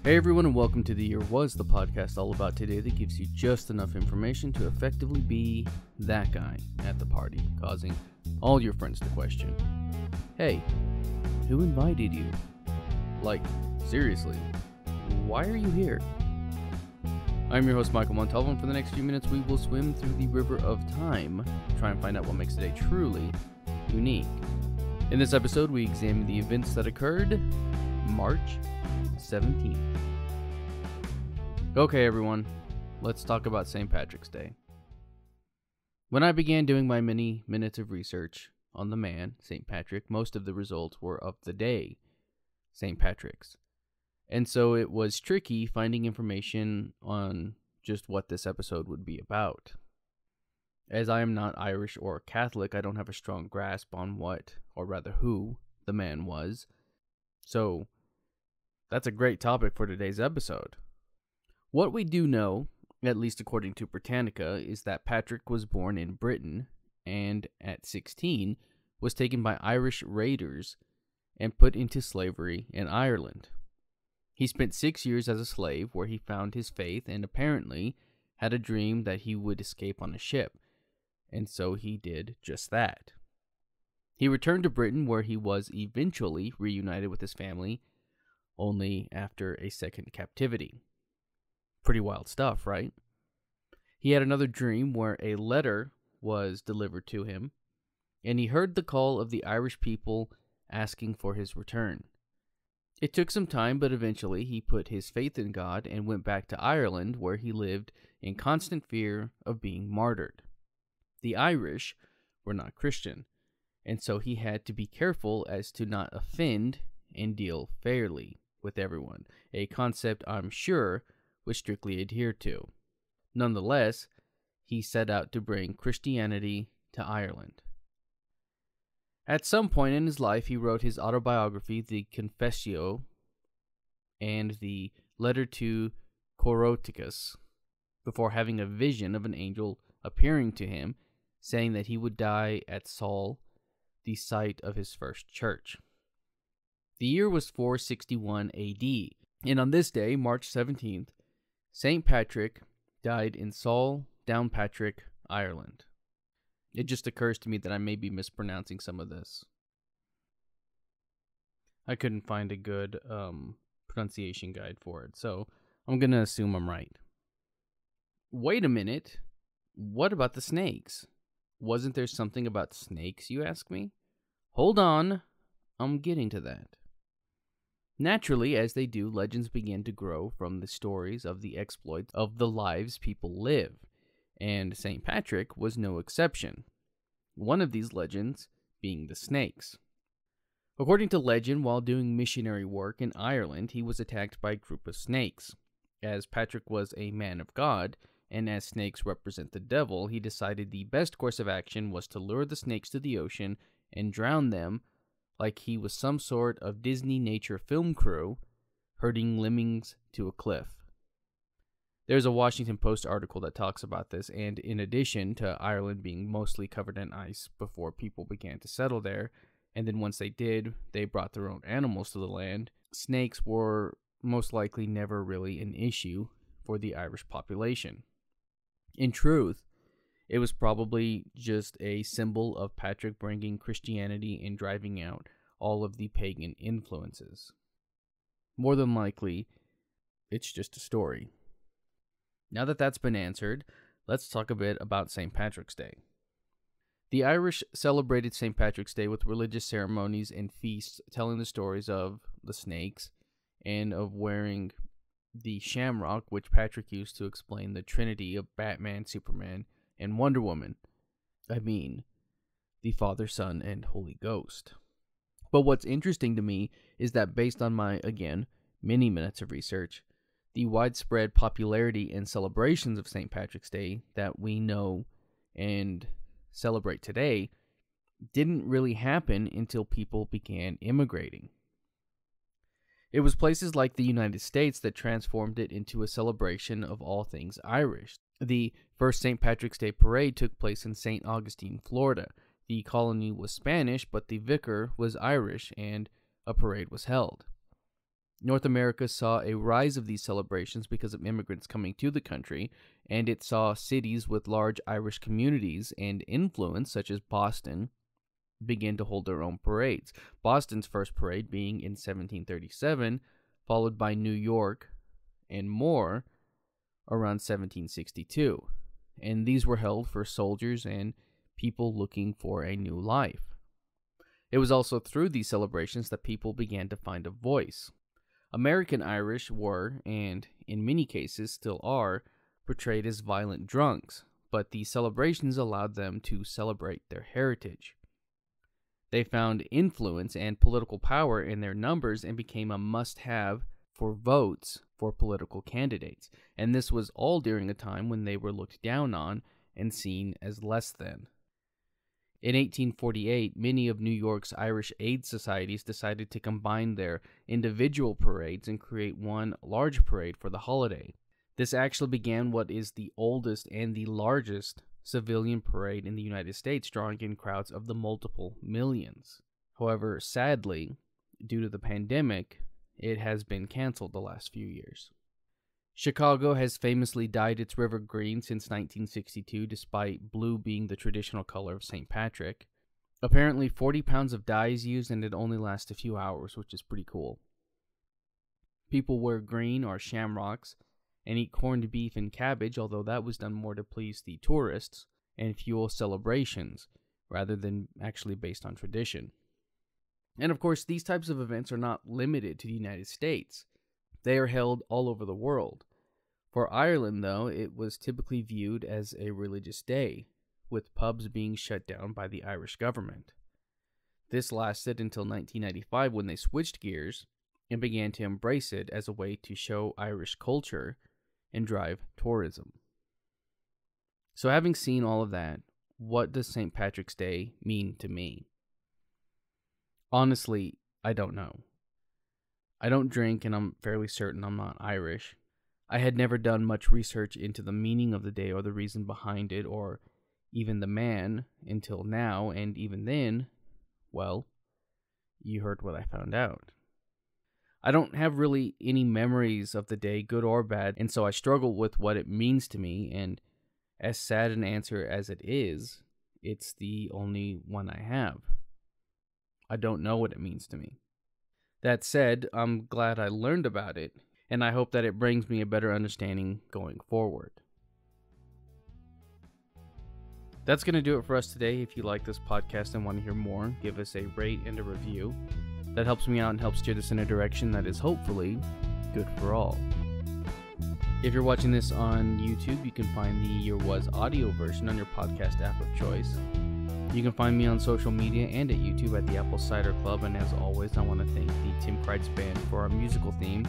Hey everyone, and welcome to The Year Was, the podcast all about today that gives you just enough information to effectively be that guy at the party, causing all your friends to question, hey, who invited you? Like, seriously, why are you here? I'm your host, Michael Montalvo, and for the next few minutes we will swim through the river of time to try and find out what makes today truly unique. In this episode, we examine the events that occurred March 17th. Okay, everyone, let's talk about St. Patrick's Day. When I began doing my many minutes of research on the man, St. Patrick, most of the results were of the day, St. Patrick's. And so it was tricky finding information on just what this episode would be about. As I am not Irish or Catholic, I don't have a strong grasp on what, or rather who, the man was. So that's a great topic for today's episode. What we do know, at least according to Britannica, is that Patrick was born in Britain and at 16 was taken by Irish raiders and put into slavery in Ireland. He spent 6 years as a slave where he found his faith and apparently had a dream that he would escape on a ship, and so he did just that. He returned to Britain where he was eventually reunited with his family, only after a second captivity. Pretty wild stuff, right? He had another dream where a letter was delivered to him, and he heard the call of the Irish people asking for his return. It took some time, but eventually he put his faith in God and went back to Ireland, where he lived in constant fear of being martyred. The Irish were not Christian, and so he had to be careful as to not offend and deal fairly with everyone, a concept I'm sure was strictly adhered to. Nonetheless, he set out to bring Christianity to Ireland. At some point in his life, he wrote his autobiography, the Confessio, and the Letter to Coroticus, before having a vision of an angel appearing to him, saying that he would die at Saul, the site of his first church. The year was 461 AD, and on this day, March 17th, St. Patrick died in Saul, Downpatrick, Ireland. It just occurs to me that I may be mispronouncing some of this. I couldn't find a good pronunciation guide for it, so I'm going to assume I'm right. Wait a minute. What about the snakes? Wasn't there something about snakes, you ask me? Hold on. I'm getting to that. Naturally, as they do, legends began to grow from the stories of the exploits of the lives people live, and St. Patrick was no exception. One of these legends being the snakes. According to legend, while doing missionary work in Ireland, he was attacked by a group of snakes. As Patrick was a man of God, and as snakes represent the devil, he decided the best course of action was to lure the snakes to the ocean and drown them like he was some sort of Disney nature film crew herding lemmings to a cliff. There's a Washington Post article that talks about this, and in addition to Ireland being mostly covered in ice before people began to settle there, and then once they did, they brought their own animals to the land, snakes were most likely never really an issue for the Irish population. In truth, it was probably just a symbol of Patrick bringing Christianity and driving out all of the pagan influences. More than likely, it's just a story. Now that that's been answered, let's talk a bit about St. Patrick's Day. The Irish celebrated St. Patrick's Day with religious ceremonies and feasts telling the stories of the snakes and of wearing the shamrock, which Patrick used to explain the trinity of Batman, Superman, and Wonder Woman. I mean, the Father, Son, and Holy Ghost. But what's interesting to me is that based on my, again, many minutes of research, the widespread popularity and celebrations of St. Patrick's Day that we know and celebrate today didn't really happen until people began immigrating. It was places like the United States that transformed it into a celebration of all things Irish. The first St. Patrick's Day parade took place in St. Augustine, Florida. The colony was Spanish, but the vicar was Irish, and a parade was held. North America saw a rise of these celebrations because of immigrants coming to the country, and it saw cities with large Irish communities and influence, such as Boston, begin to hold their own parades. Boston's first parade being in 1737, followed by New York and more around 1762. And these were held for soldiers and people looking for a new life. It was also through these celebrations that people began to find a voice. American Irish were, and in many cases still are, portrayed as violent drunks, but these celebrations allowed them to celebrate their heritage. They found influence and political power in their numbers and became a must-have for votes for political candidates, and this was all during a time when they were looked down on and seen as less than. In 1848, many of New York's Irish aid societies decided to combine their individual parades and create one large parade for the holiday. This actually began what is the oldest and the largest civilian parade in the United States, drawing in crowds of the multiple millions. However, sadly, due to the pandemic, it has been canceled the last few years. Chicago has famously dyed its river green since 1962, despite blue being the traditional color of St. Patrick. Apparently 40 pounds of dye is used and it only lasts a few hours, which is pretty cool. People wear green or shamrocks and eat corned beef and cabbage, although that was done more to please the tourists and fuel celebrations, rather than actually based on tradition. And of course, these types of events are not limited to the United States. They are held all over the world. For Ireland, though, it was typically viewed as a religious day, with pubs being shut down by the Irish government. This lasted until 1995 when they switched gears and began to embrace it as a way to show Irish culture and drive tourism. So having seen all of that, what does St. Patrick's Day mean to me? Honestly, I don't know. I don't drink, and I'm fairly certain I'm not Irish. I had never done much research into the meaning of the day or the reason behind it, or even the man, until now, and even then, well, you heard what I found out. I don't have really any memories of the day, good or bad, and so I struggle with what it means to me, and as sad an answer as it is, it's the only one I have. I don't know what it means to me. That said, I'm glad I learned about it, and I hope that it brings me a better understanding going forward. That's going to do it for us today. If you like this podcast and want to hear more, give us a rate and a review. That helps me out and helps steer this in a direction that is hopefully good for all. If you're watching this on YouTube, you can find the Year Was audio version on your podcast app of choice. You can find me on social media and at YouTube at the Apple Cider Club, and as always, I want to thank the Tim Kreitz Band for our musical theme.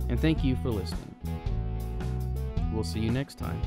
And thank you for listening. We'll see you next time.